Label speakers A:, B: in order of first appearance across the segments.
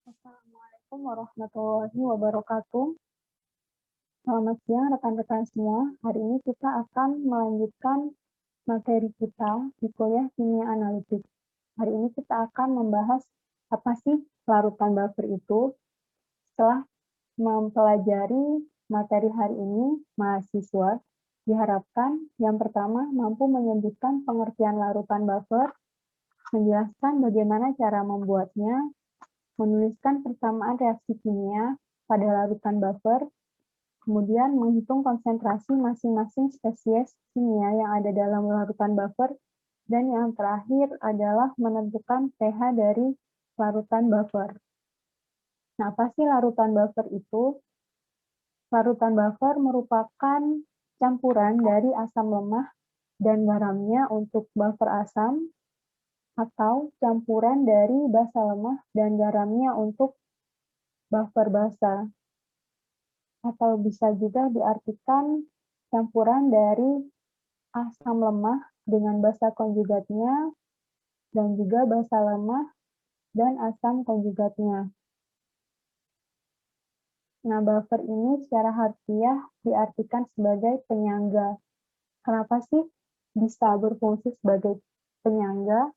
A: Assalamualaikum warahmatullahi wabarakatuh. Selamat siang rekan-rekan semua. Hari ini kita akan melanjutkan materi kita di kuliah kimia analitik. Hari ini kita akan membahas apa sih larutan buffer itu. Setelah mempelajari materi hari ini, mahasiswa diharapkan yang pertama mampu menyebutkan pengertian larutan buffer, menjelaskan bagaimana cara membuatnya, menuliskan persamaan reaksi kimia pada larutan buffer, kemudian menghitung konsentrasi masing-masing spesies kimia yang ada dalam larutan buffer, dan yang terakhir adalah menentukan pH dari larutan buffer. Nah, apa sih larutan buffer itu? Larutan buffer merupakan campuran dari asam lemah dan garamnya untuk buffer asam, atau campuran dari basa lemah dan garamnya untuk buffer basa. Atau bisa juga diartikan campuran dari asam lemah dengan basa konjugatnya dan juga basa lemah dan asam konjugatnya. Nah, buffer ini secara harfiah diartikan sebagai penyangga. Kenapa sih bisa berfungsi sebagai penyangga?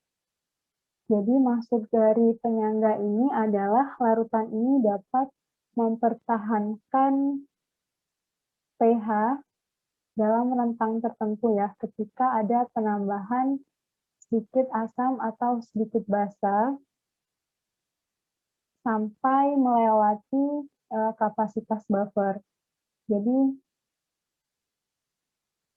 A: Jadi maksud dari penyangga ini adalah larutan ini dapat mempertahankan pH dalam rentang tertentu ya, ketika ada penambahan sedikit asam atau sedikit basa sampai melewati kapasitas buffer. Jadi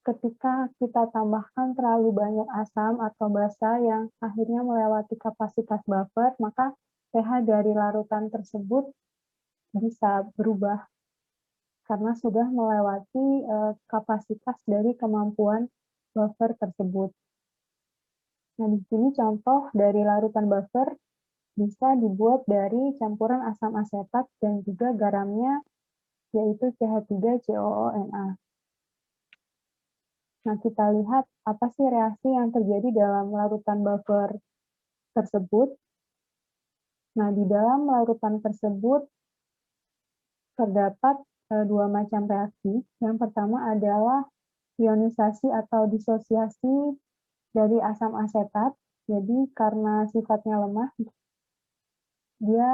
A: ketika kita tambahkan terlalu banyak asam atau basa yang akhirnya melewati kapasitas buffer, maka pH dari larutan tersebut bisa berubah karena sudah melewati kapasitas dari kemampuan buffer tersebut. Nah, di sini contoh dari larutan buffer bisa dibuat dari campuran asam asetat dan juga garamnya, yaitu CH3COONa. Nah, kita lihat apa sih reaksi yang terjadi dalam larutan buffer tersebut. Nah, di dalam larutan tersebut terdapat dua macam reaksi. Yang pertama adalah ionisasi atau disosiasi dari asam asetat. Jadi karena sifatnya lemah, dia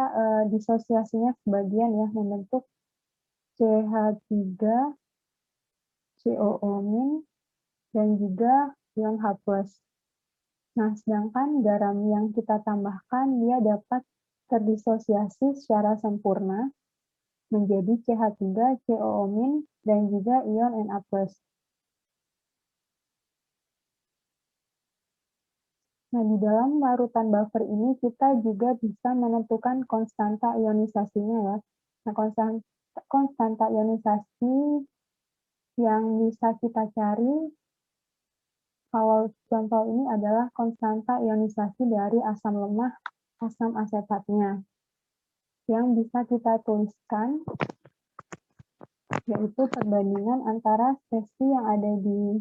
A: disosiasinya sebagian ya, membentuk CH3COO- dan juga ion H+. Nah, sedangkan garam yang kita tambahkan, dia dapat terdisosiasi secara sempurna menjadi CH3COO- dan juga ion Na+. Nah, di dalam larutan buffer ini kita juga bisa menentukan konstanta ionisasinya ya. Nah, konstanta ionisasi yang bisa kita cari kalau contoh ini adalah konstanta ionisasi dari asam lemah asam asetatnya. Yang bisa kita tuliskan yaitu perbandingan antara spesi yang ada di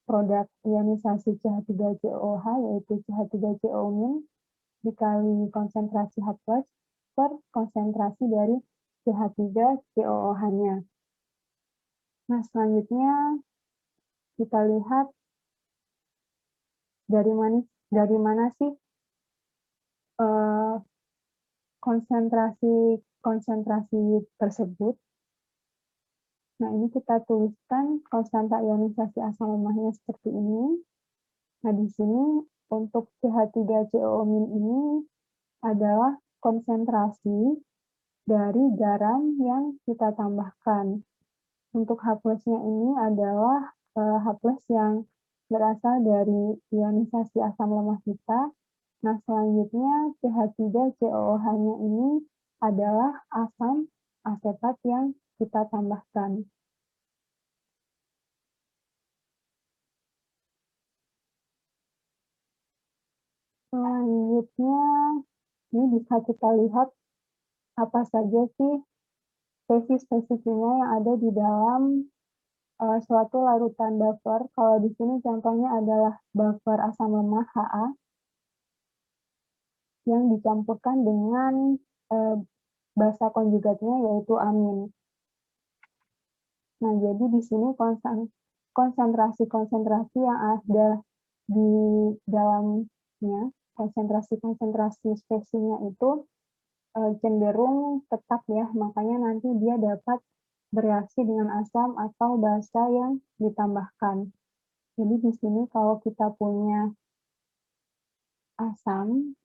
A: produk ionisasi CH3COOH yaitu CH3COO- dikali konsentrasi H+ per konsentrasi dari CH3COOH-nya. Nah, selanjutnya kita lihat dari mana sih konsentrasi tersebut. Nah, ini kita tuliskan konstanta ionisasi asam lemahnya seperti ini. Nah, di sini untuk CH3COO- ini adalah konsentrasi dari garam yang kita tambahkan. Untuk H+-nya ini adalah H+ yang berasal dari ionisasi asam lemah kita. Nah, selanjutnya CH3COOH-nya ini adalah asam asetat yang kita tambahkan. Selanjutnya, ini bisa kita lihat apa saja sih spesies-spesies kimia yang ada di dalam suatu larutan buffer. Kalau di sini contohnya adalah buffer asam lemah Ha yang dicampurkan dengan basa konjugatnya yaitu amin. Nah, jadi di sini konsentrasi-konsentrasi yang ada di dalamnya, konsentrasi-konsentrasi spesiesnya itu cenderung tetap ya, makanya nanti dia dapat bereaksi dengan asam atau basa yang ditambahkan. Jadi di sini kalau kita punya asam,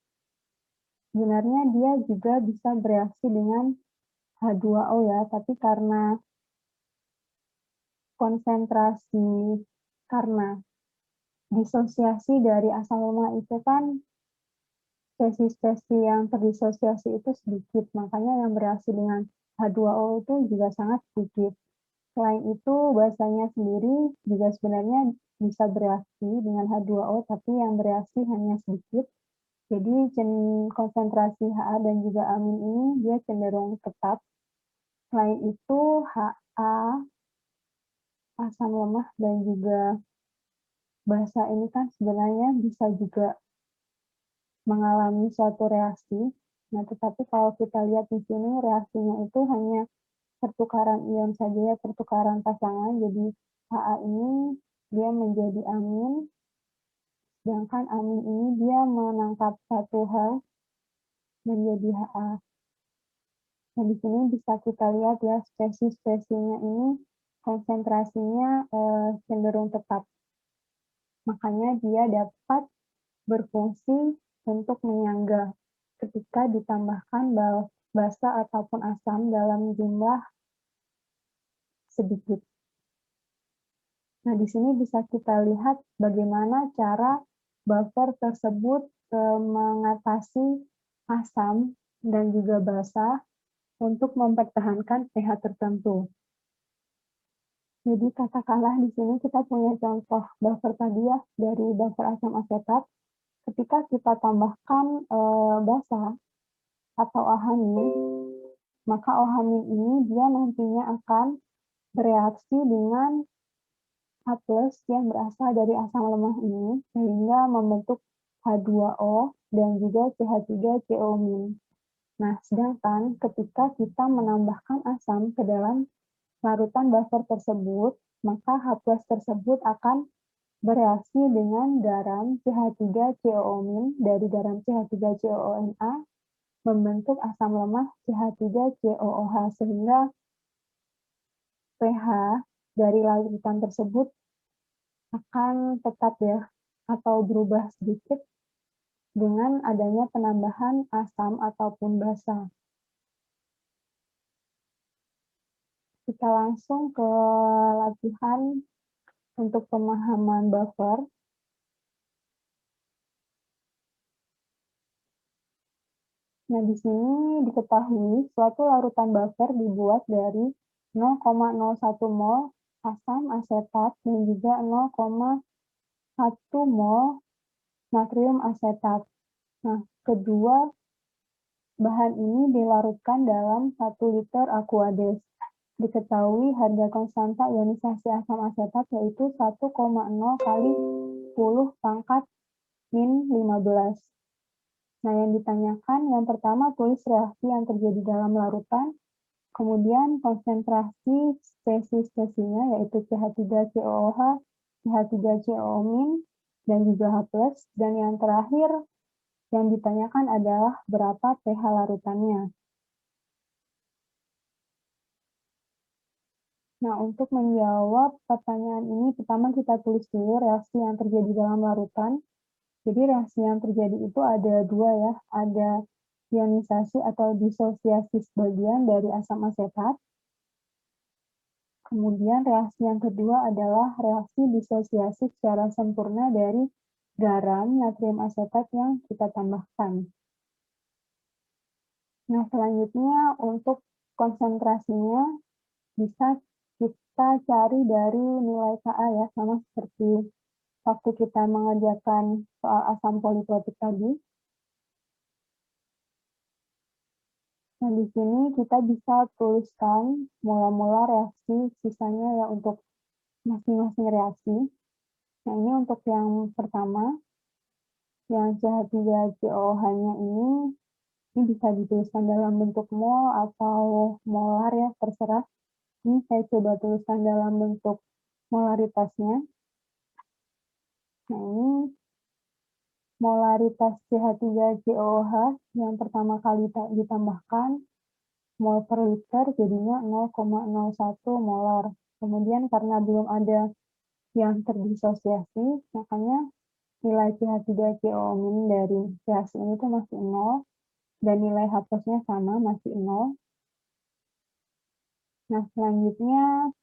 A: sebenarnya dia juga bisa bereaksi dengan H2O ya, tapi karena disosiasi dari asam lemah itu kan spesies-spesies yang terdisosiasi itu sedikit, makanya yang bereaksi dengan H2O itu juga sangat sedikit. Selain itu, basanya sendiri juga sebenarnya bisa bereaksi dengan H2O, tapi yang bereaksi hanya sedikit. Jadi konsentrasi Ha dan juga amin ini dia cenderung tetap. Selain itu, Ha, asam lemah dan juga basa ini kan sebenarnya bisa juga mengalami suatu reaksi. Nah, tetapi kalau kita lihat di sini reaksinya itu hanya pertukaran ion saja ya, pertukaran pasangan. Jadi Ha ini dia menjadi amin, sedangkan amin ini dia menangkap satu hal menjadi Ha. Nah, di sini bisa kita lihat ya spesies-spesiesnya ini konsentrasinya cenderung tetap. Makanya dia dapat berfungsi untuk menyangga ketika ditambahkan basa ataupun asam dalam jumlah sedikit. Nah, di sini bisa kita lihat bagaimana cara buffer tersebut mengatasi asam dan juga basa untuk mempertahankan pH tertentu. Jadi katakanlah di sini kita punya contoh buffer tadi ya, dari buffer asam asetat. Ketika kita tambahkan basa atau O-hamin, maka O-hamin ini dia nantinya akan bereaksi dengan H+ yang berasal dari asam lemah ini, sehingga membentuk H2O dan juga CH3CO-. Nah, sedangkan ketika kita menambahkan asam ke dalam larutan buffer tersebut, maka H+ tersebut akan bereaksi dengan garam CH3COO- dari garam CH3COONA membentuk asam lemah CH3COOH, sehingga pH dari larutan tersebut akan tetap ya, atau berubah sedikit dengan adanya penambahan asam ataupun basa. Kita langsung ke latihan untuk pemahaman buffer. Nah, di sini diketahui suatu larutan buffer dibuat dari 0,01 mol asam asetat dan juga 0,1 mol natrium asetat. Nah, kedua bahan ini dilarutkan dalam 1 liter aqueous. Diketahui harga konstanta ionisasi asam asetat yaitu 1,0 kali 10 pangkat min 15. Nah, yang ditanyakan yang pertama tulis reaksi yang terjadi dalam larutan, kemudian konsentrasi spesies-spesiesnya yaitu CH3COOH, CH3COO-, dan juga H+, dan yang terakhir yang ditanyakan adalah berapa pH larutannya. Nah, untuk menjawab pertanyaan ini, pertama kita tulis dulu reaksi yang terjadi dalam larutan. Jadi reaksi yang terjadi itu ada dua ya, ada ionisasi atau disosiasi sebagian dari asam asetat. Kemudian reaksi yang kedua adalah reaksi disosiasi secara sempurna dari garam natrium asetat yang kita tambahkan. Nah, selanjutnya untuk konsentrasinya bisa kita cari dari nilai Ka ya, sama seperti waktu kita mengerjakan soal asam politrotik tadi. Nah, di sini kita bisa tuliskan mula-mula reaksi, sisanya ya untuk masing-masing reaksi. Nah, ini untuk yang pertama, yang CH3COOH-nya ini Ini bisa dituliskan dalam bentuk mol atau molar ya, terserah. Ini saya coba tuliskan dalam bentuk molaritasnya. Nah, ini molaritas CH3COOH yang pertama kali ditambahkan mol per liter jadinya 0,01 molar. Kemudian karena belum ada yang terdisosiasi, makanya nilai CH3COO- dari reaksi ini tuh masih 0, dan nilai H+-nya sama, masih 0. Nah, selanjutnya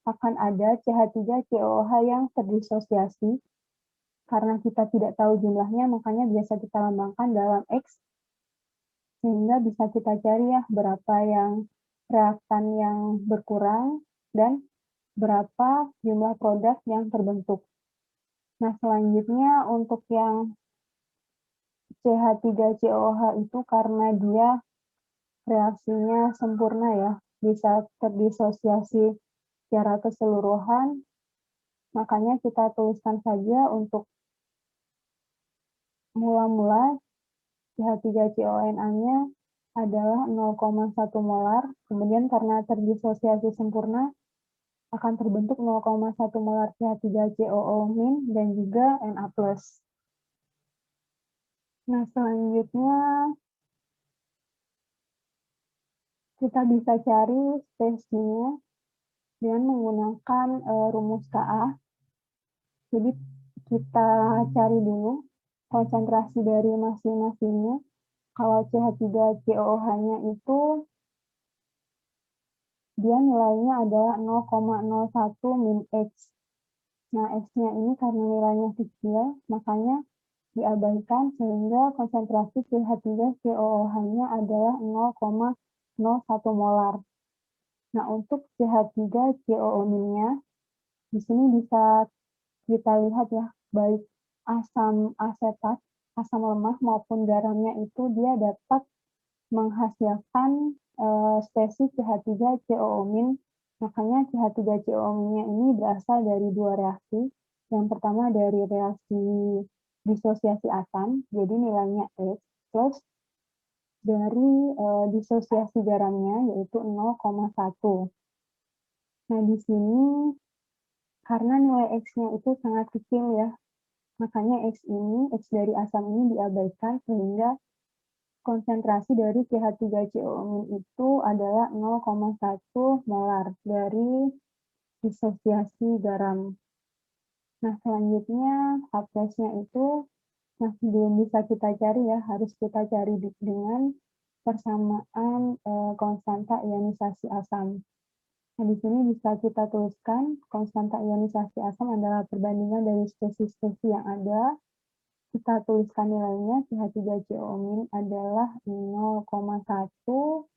A: akan ada CH3COOH yang terdisosiasi. Karena kita tidak tahu jumlahnya, makanya biasa kita lambangkan dalam X, sehingga bisa kita cari ya berapa yang reaktan yang berkurang dan berapa jumlah produk yang terbentuk. Nah, selanjutnya untuk yang CH3COOH itu karena dia reaksinya sempurna ya, bisa terdisosiasi secara keseluruhan, makanya kita tuliskan saja untuk mula-mula CH3CONA-nya adalah 0,1 molar, kemudian karena terdisosiasi sempurna akan terbentuk 0,1 molar CH3COO- dan juga Na+. Nah, selanjutnya kita bisa cari spesiesnya dengan menggunakan rumus Ka. Jadi kita cari dulu konsentrasi dari masing-masingnya. Kalau CH3COOH-nya itu dia nilainya adalah 0,01 min X. Nah, X-nya ini karena nilainya kecil, makanya diabaikan sehingga konsentrasi CH3COOH-nya adalah 0,01 molar. Nah, untuk CH3COO-nya, di sini bisa kita lihat ya, baik asam asetat, asam lemah maupun garamnya itu dia dapat menghasilkan spesies CH3COO-. Makanya CH3COO-nya ini berasal dari dua reaksi. Yang pertama dari reaksi disosiasi asam, jadi nilainya X, plus dari disosiasi garamnya yaitu 0,1. Nah, di sini karena nilai X-nya itu sangat kecil ya, makanya X dari asam ini diabaikan sehingga konsentrasi dari CH3COO- itu adalah 0,1 molar dari disosiasi garam. Nah, selanjutnya H+-nya itu masih belum bisa kita cari ya, harus kita cari dengan persamaan konstanta ionisasi asam. Nah, di sini bisa kita tuliskan konstanta ionisasi asam adalah perbandingan dari spesies-spesies yang ada. Kita tuliskan nilainya CH3COO- adalah 0,1,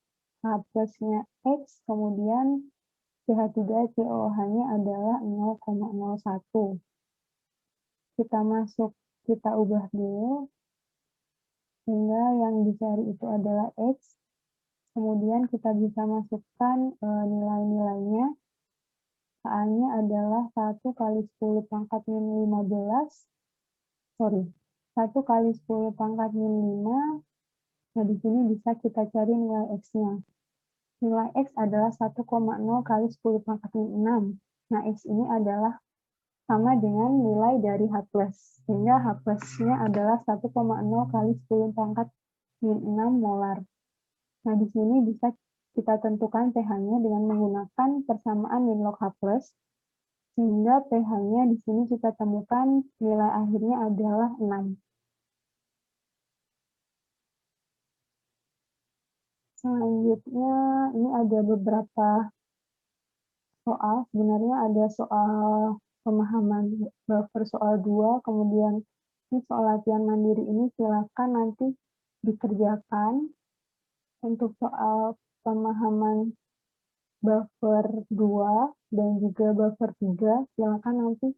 A: H+-nya X, kemudian CH3COOH-nya adalah 0,01. Kita ubah dulu, sehingga yang dicari itu adalah X. Kemudian kita bisa masukkan nilai-nilainya. Ka-nya adalah 1 kali 10 pangkat min 15, 1 kali 10 pangkat min 5. Nah, di sini bisa kita cari nilai X-nya. Nilai X adalah 1,0 kali 10 pangkat min 6. Nah, X ini adalah sama dengan nilai dari H+, sehingga H+-nya adalah 1,0 kali 10 pangkat min 6 molar. Nah, di sini bisa kita tentukan pH-nya dengan menggunakan persamaan min log H+, sehingga pH-nya di sini kita temukan nilai akhirnya adalah 6. Selanjutnya, ini ada beberapa soal. Sebenarnya ada soal pemahaman buffer soal 2, kemudian ini soal latihan mandiri ini silakan nanti dikerjakan. Untuk soal pemahaman buffer 2 dan juga buffer 3, silakan nanti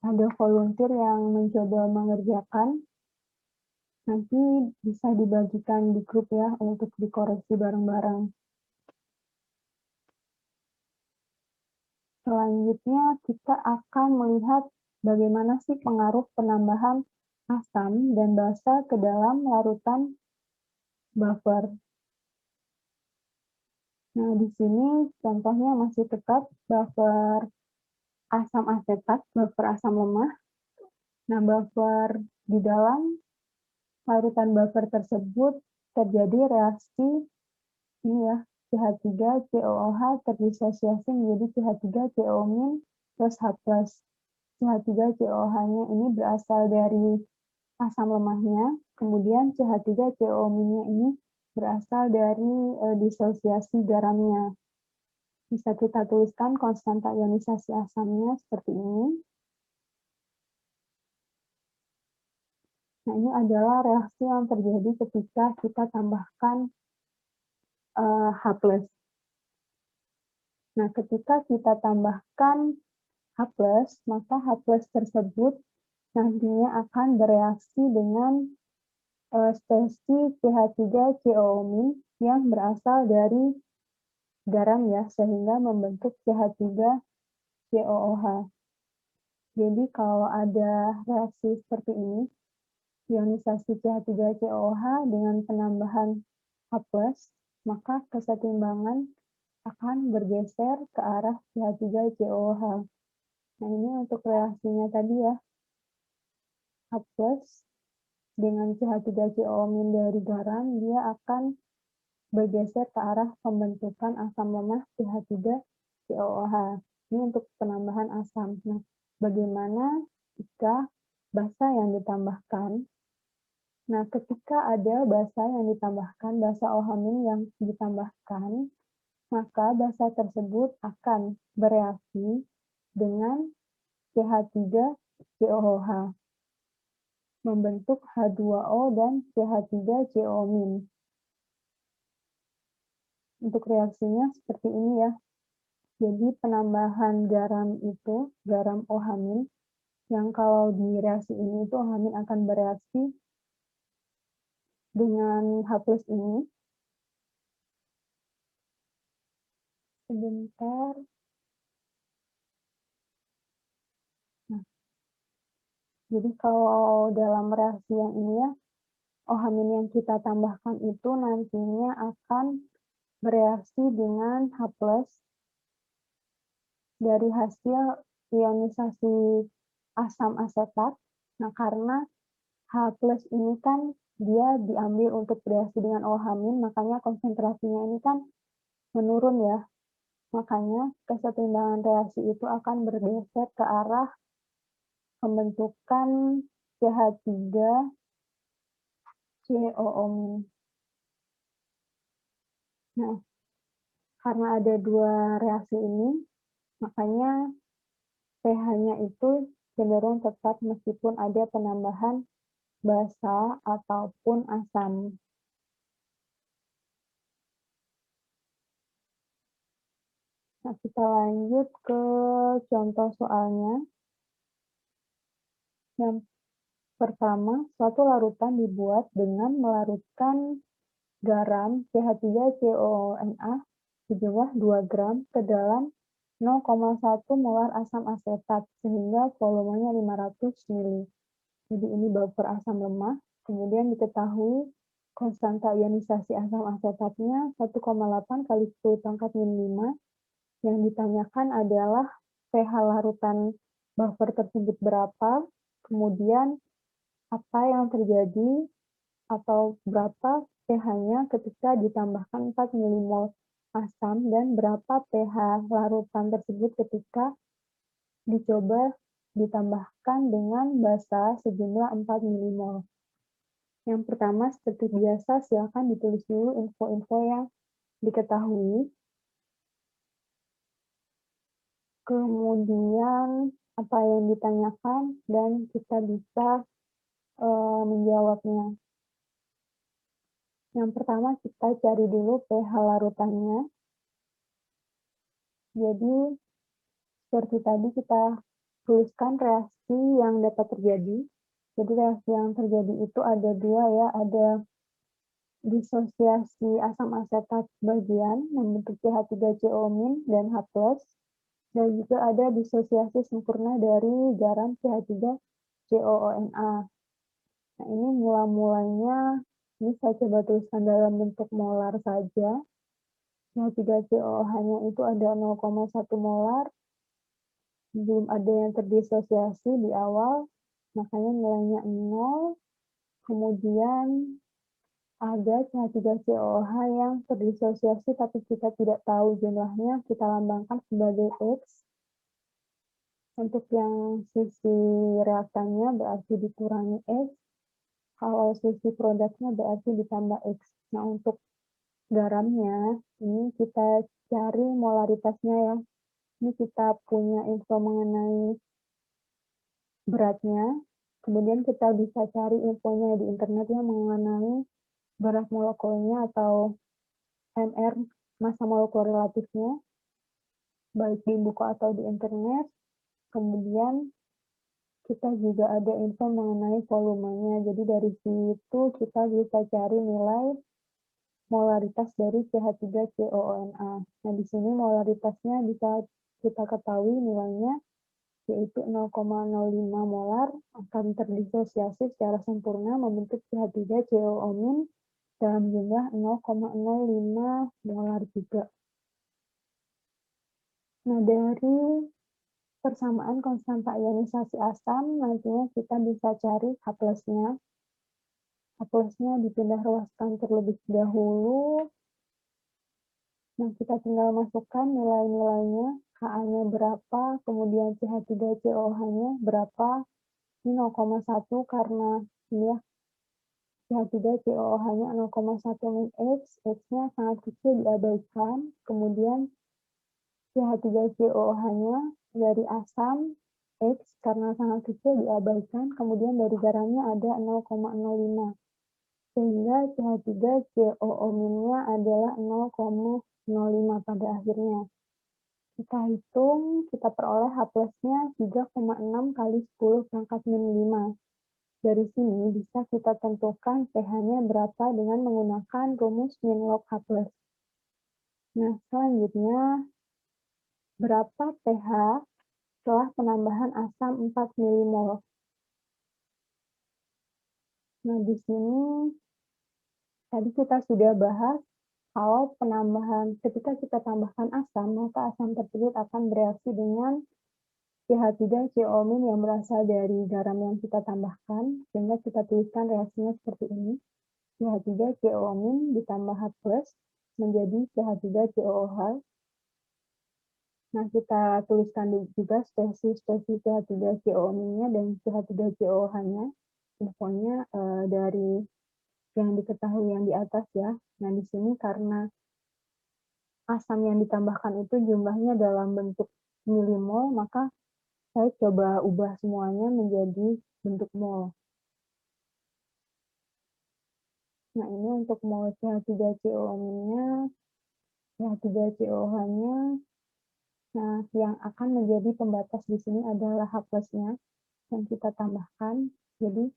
A: ada volunteer yang mencoba mengerjakan. Nanti bisa dibagikan di grup ya untuk dikoreksi bareng-bareng. Selanjutnya kita akan melihat bagaimana sih pengaruh penambahan asam dan basa ke dalam larutan buffer. Nah, di sini contohnya masih tetap buffer asam asetat, buffer asam lemah. Nah, buffer di dalam larutan buffer tersebut terjadi reaksi ini ya, CH3COOH terdisosiasi menjadi CH3CO- plus H+. CH3COOH-nya ini berasal dari asam lemahnya, kemudian CH3CO-nya ini berasal dari disosiasi garamnya. Bisa kita tuliskan konstanta ionisasi asamnya seperti ini. Nah, ini adalah reaksi yang terjadi ketika kita tambahkan H+. Nah, ketika kita tambahkan H+, maka H+ tersebut nantinya akan bereaksi dengan spesi CH3COO- yang berasal dari garam ya, sehingga membentuk CH3COOH. Jadi kalau ada reaksi seperti ini, ionisasi CH3COOH dengan penambahan H+, maka kesetimbangan akan bergeser ke arah CH3COOH. Nah, ini untuk reaksinya tadi ya, H+ dengan CH3COO- dari garam, dia akan bergeser ke arah pembentukan asam lemah CH3COOH. Ini untuk penambahan asam. Nah, bagaimana jika basa yang ditambahkan? Nah, ketika ada basa yang ditambahkan, basa OH- yang ditambahkan, maka basa tersebut akan bereaksi dengan CH3COOH, membentuk H2O dan CH3CO-. Untuk reaksinya seperti ini ya. Jadi penambahan garam itu, garam OH-, yang kalau di reaksi ini itu OH- akan bereaksi dengan H+ ini. Sebentar. Nah, jadi kalau dalam reaksi yang ini ya, OH- yang kita tambahkan itu nantinya akan bereaksi dengan H+ dari hasil ionisasi asam asetat. Nah, karena H+ ini kan dia diambil untuk bereaksi dengan OH-, makanya konsentrasinya ini kan menurun ya. Makanya kesetimbangan reaksi itu akan bergeser ke arah pembentukan CH3COO-. Nah, karena ada dua reaksi ini, makanya pH-nya itu cenderung tetap meskipun ada penambahan basa ataupun asam. Nah, kita lanjut ke contoh soalnya. Yang pertama, suatu larutan dibuat dengan melarutkan garam CH3COONA sejumlah 2 gram ke dalam 0,1 molar asam asetat sehingga volumenya 500 ml. Jadi ini buffer asam lemah. Kemudian diketahui konstanta ionisasi asam asetatnya 1,8 kali 10 pangkat min 5. Yang ditanyakan adalah pH larutan buffer tersebut berapa, kemudian apa yang terjadi atau berapa pH-nya ketika ditambahkan 4 milimol asam dan berapa pH larutan tersebut ketika dicoba ditambahkan dengan basa sejumlah 4 milimol. Yang pertama, seperti biasa, silakan ditulis dulu info-info yang diketahui. Kemudian apa yang ditanyakan dan kita bisa menjawabnya. Yang pertama kita cari dulu pH larutannya. Jadi seperti tadi kita tuliskan reaksi yang dapat terjadi. Jadi reaksi yang terjadi itu ada dua ya, ada disosiasi asam asetat bagian membentuk CH3CO- dan H+. Dan juga ada disosiasi sempurna dari garam CH3COONA. Nah, ini mula-mulanya, ini saya coba tuliskan dalam bentuk molar saja. H3COOH-nya itu ada 0,1 molar, belum ada yang terdisosiasi di awal, makanya nilainya 0. Kemudian ada CH3COOH yang terdisosiasi tapi kita tidak tahu jumlahnya, kita lambangkan sebagai X. Untuk yang sisi reaktannya berarti dikurangi X, kalau sisi produknya berarti ditambah X. Nah, untuk garamnya, ini kita cari molaritasnya ya. Ini kita punya info mengenai beratnya, kemudian kita bisa cari infonya di internet yang mengenai berat molekulnya atau MR, massa molekul relatifnya, baik di buku atau di internet. Kemudian kita juga ada info mengenai volumenya, jadi dari situ kita bisa cari nilai molaritas dari CH3COONA. Nah, di sini molaritasnya bisa kita ketahui nilainya, yaitu 0,05 molar akan terdisosiasi secara sempurna membentuk CH3COO- dalam jumlah 0,05 molar juga. Nah, dari persamaan konstanta ionisasi asam, nantinya kita bisa cari H+-nya. H+-nya dipindah ruaskan terlebih dahulu. Nah, kita tinggal masukkan nilai-nilainya, Ka-nya berapa, kemudian CH3COOH-nya berapa. Ini 0,1 karena ini ya, CH3COOH-nya 0,1 X, X-nya sangat kecil diabaikan, kemudian CH3COOH-nya dari asam, X karena sangat kecil diabaikan, kemudian dari garamnya ada 0,05. Sehingga CH3COO-nya adalah 0,05 pada akhirnya. Kita hitung, kita peroleh H+-nya 3,6 kali 10 pangkat min 5. Dari sini bisa kita tentukan pH-nya berapa dengan menggunakan rumus min log H+. Nah, selanjutnya, berapa pH setelah penambahan asam 4 mmol? Nah, di sini tadi kita sudah bahas kalau ketika kita tambahkan asam, maka asam tersebut akan bereaksi dengan CH3COO- yang berasal dari garam yang kita tambahkan, sehingga kita tuliskan reaksinya seperti ini. CH3COO- ditambah H+ menjadi CH3COOH. Nah, kita tuliskan juga spesies CH3COO-nya dan CH3COOH-nya. Infonya dari yang diketahui yang di atas ya. Nah, di sini karena asam yang ditambahkan itu jumlahnya dalam bentuk milimol, maka saya coba ubah semuanya menjadi bentuk mol. Nah, ini untuk mol CH3COO-nya, CH3COOH-nya. Nah, yang akan menjadi pembatas di sini adalah H+-nya yang kita tambahkan. Jadi,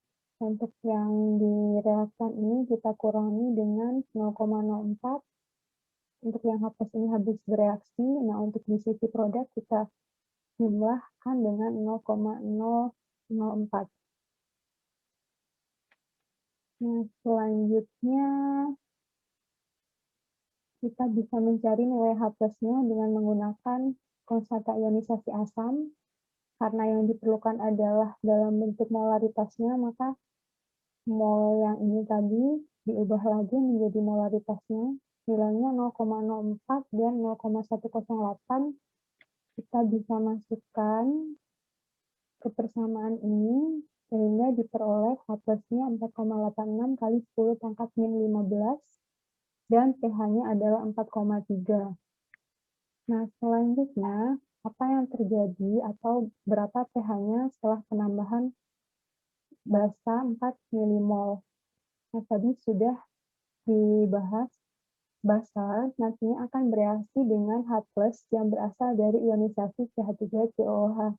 A: untuk yang di reaktan ini kita kurangi dengan 0,04. Untuk yang H+ ini habis bereaksi. Nah, untuk di sisi produk kita jumlahkan dengan 0,004. Nah, selanjutnya kita bisa mencari nilai H+-nya dengan menggunakan konstanta ionisasi asam. Karena yang diperlukan adalah dalam bentuk molaritasnya, maka mol yang ini tadi diubah lagi menjadi molaritasnya. Nilainya 0,04 dan 0,108. Kita bisa masukkan ke persamaan ini, sehingga diperoleh H+-nya 4,86 kali 10 pangkat min 15, dan pH-nya adalah 4,3. Nah, selanjutnya, apa yang terjadi atau berapa pH-nya setelah penambahan basa 4 mmol. Nah, tadi sudah dibahas, basa nantinya akan bereaksi dengan H+ yang berasal dari ionisasi CH3COOH.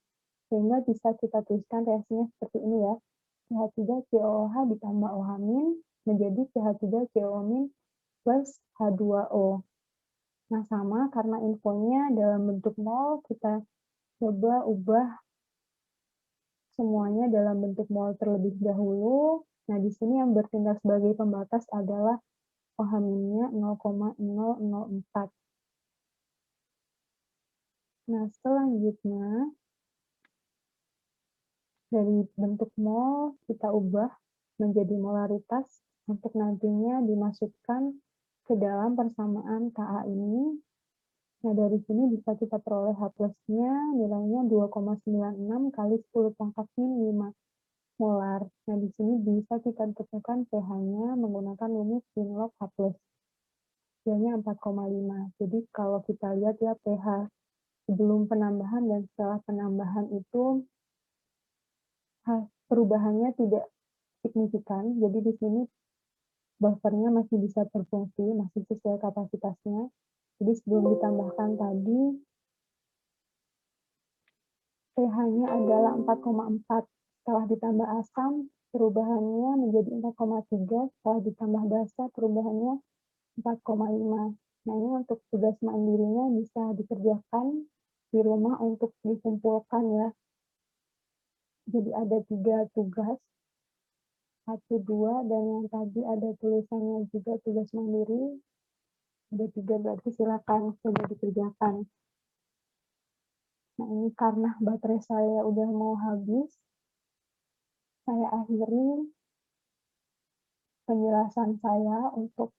A: Sehingga bisa kita tuliskan reaksinya seperti ini ya. CH3COOH ditambah OH- menjadi CH3COO- plus H2O. Nah, sama karena infonya dalam bentuk mol, kita coba ubah semuanya dalam bentuk mol terlebih dahulu. Nah, di sini yang bertindak sebagai pembatas adalah OH-nya 0,004. Nah, selanjutnya dari bentuk mol kita ubah menjadi molaritas untuk nantinya dimasukkan ke dalam persamaan Ka ini. Nah, dari sini bisa kita peroleh H+-nya nilainya 2,96 kali 10 pangkat min 5 molar. Nah, di sini bisa kita tentukan pH-nya menggunakan rumus sin log H+. pH-nya 4,5. Jadi kalau kita lihat ya pH sebelum penambahan dan setelah penambahan itu perubahannya tidak signifikan. Jadi di sini buffernya masih bisa berfungsi, masih sesuai kapasitasnya. Jadi sebelum ditambahkan tadi pH-nya adalah 4,4. Setelah ditambah asam, perubahannya menjadi 4,3. Setelah ditambah basa, perubahannya 4,5. Nah, ini untuk tugas mandirinya bisa dikerjakan di rumah untuk dikumpulkan ya. Jadi ada 3 tugas, 1, 2, dan yang tadi ada tulisannya juga tugas mandiri. Ada 3 berarti silakan coba dikerjakan. Nah, ini karena baterai saya udah mau habis, saya akhiri penjelasan saya untuk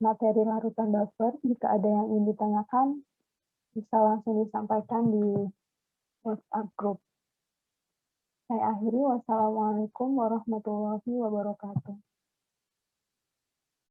A: materi larutan buffer. Jika ada yang ingin ditanyakan, bisa langsung disampaikan di WhatsApp group. Saya akhiri, wassalamualaikum warahmatullahi wabarakatuh.